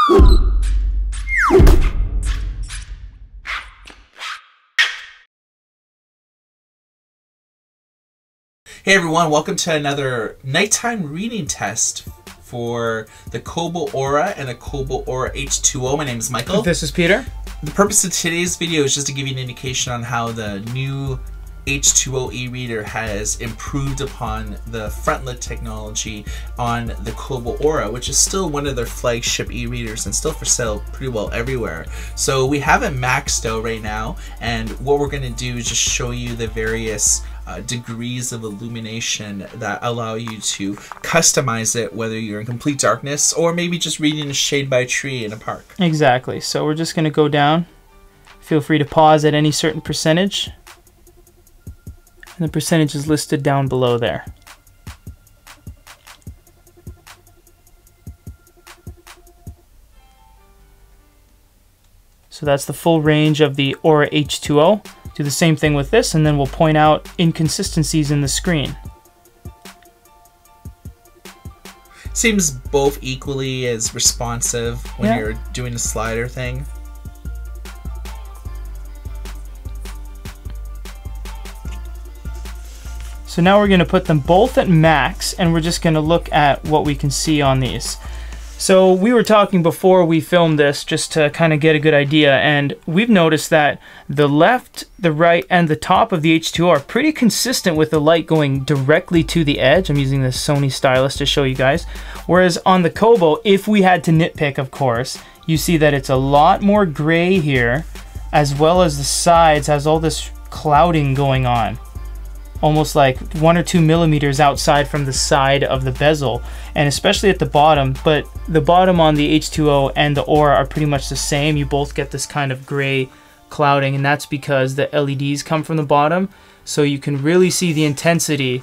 Hey everyone, welcome to another nighttime reading test for the Kobo Aura and the Kobo Aura H2O. My name is Michael. This is Peter. The purpose of today's video is just to give you an indication on how the new H2O e-reader has improved upon the frontlit technology on the Kobo Aura, which is still one of their flagship e-readers and still for sale pretty well everywhere. So we have it maxed out right now, and what we're going to do is just show you the various degrees of illumination that allow you to customize it, whether you're in complete darkness or maybe just reading a shade by a tree in a park. Exactly. So we're just going to go down. Feel free to pause at any certain percentage. And the percentage is listed down below there. So that's the full range of the Aura H2O. Do the same thing with this, and then we'll point out inconsistencies in the screen. Seems both equally as responsive when you're doing the slider thing. So now we're going to put them both at max, and we're just going to look at what we can see on these. So we were talking before we filmed this just to kind of get a good idea, and we've noticed that the left, the right, and the top of the H2O are pretty consistent with the light going directly to the edge. I'm using this Sony stylus to show you guys. Whereas on the Kobo, if we had to nitpick, of course, you see that it's a lot more gray here, as well as the sides has all this clouding going on. Almost like 1 or 2 millimeters outside from the side of the bezel, and especially at the bottom. But the bottom on the H2O and the Aura are pretty much the same. You both get this kind of gray clouding, and that's because the LEDs come from the bottom, so you can really see the intensity.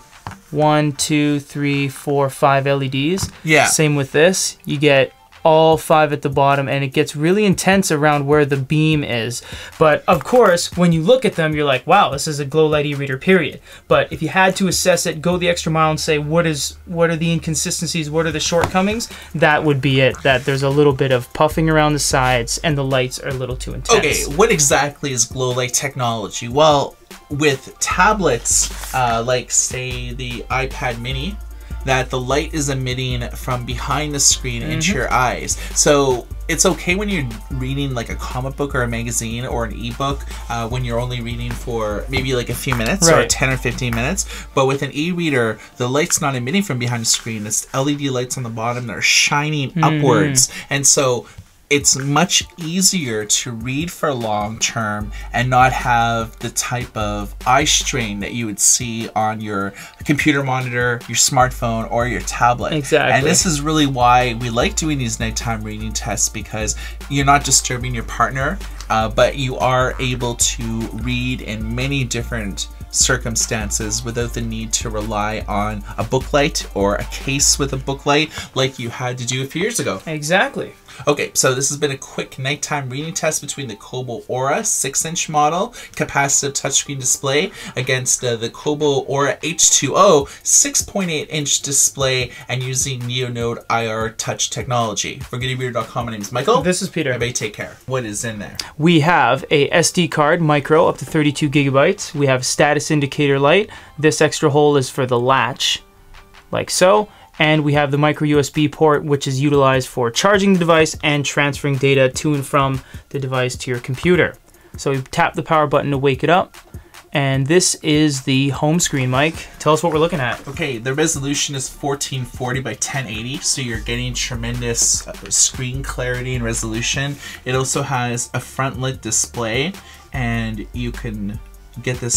1, 2, 3, 4, 5 LEDs. Yeah. Same with this. You get all 5 at the bottom, and it gets really intense around where the beam is. But of course, when you look at them, you're like, wow, this is a Glowlight e-reader, period. But if you had to assess it, go the extra mile and say, what are the inconsistencies, what are the shortcomings, that would be it. That there's a little bit of puffing around the sides, and the lights are a little too intense. Okay, what exactly is Glowlight technology? Well, with tablets, like say the iPad mini, that the light is emitting from behind the screen into your eyes. So it's okay when you're reading like a comic book or a magazine or an ebook when you're only reading for maybe like a few minutes or 10 or 15 minutes. But with an e-reader, the light's not emitting from behind the screen. It's LED lights on the bottom that are shining upwards. And so it's much easier to read for long term and not have the type of eye strain that you would see on your computer monitor, your smartphone, or your tablet. Exactly. And this is really why we like doing these nighttime reading tests, because you're not disturbing your partner, but you are able to read in many different circumstances without the need to rely on a booklight or a case with a booklight like you had to do a few years ago. Exactly. Okay, so this has been a quick nighttime reading test between the Kobo Aura 6-inch model capacitive touchscreen display against the Kobo Aura H2O 6.8-inch display and using NeoNode IR touch technology. For GoodEreader.com, my name is Michael. This is Peter. Everybody take care. What is in there? We have a SD card, micro, up to 32 gigabytes. We have status indicator light. This extra hole is for the latch, like so. And we have the micro USB port, which is utilized for charging the device and transferring data to and from the device to your computer. So we tap the power button to wake it up. And this is the home screen, Mike. Tell us what we're looking at. Okay, the resolution is 1440 by 1080, so you're getting tremendous screen clarity and resolution. It also has a front lit display, and you can get this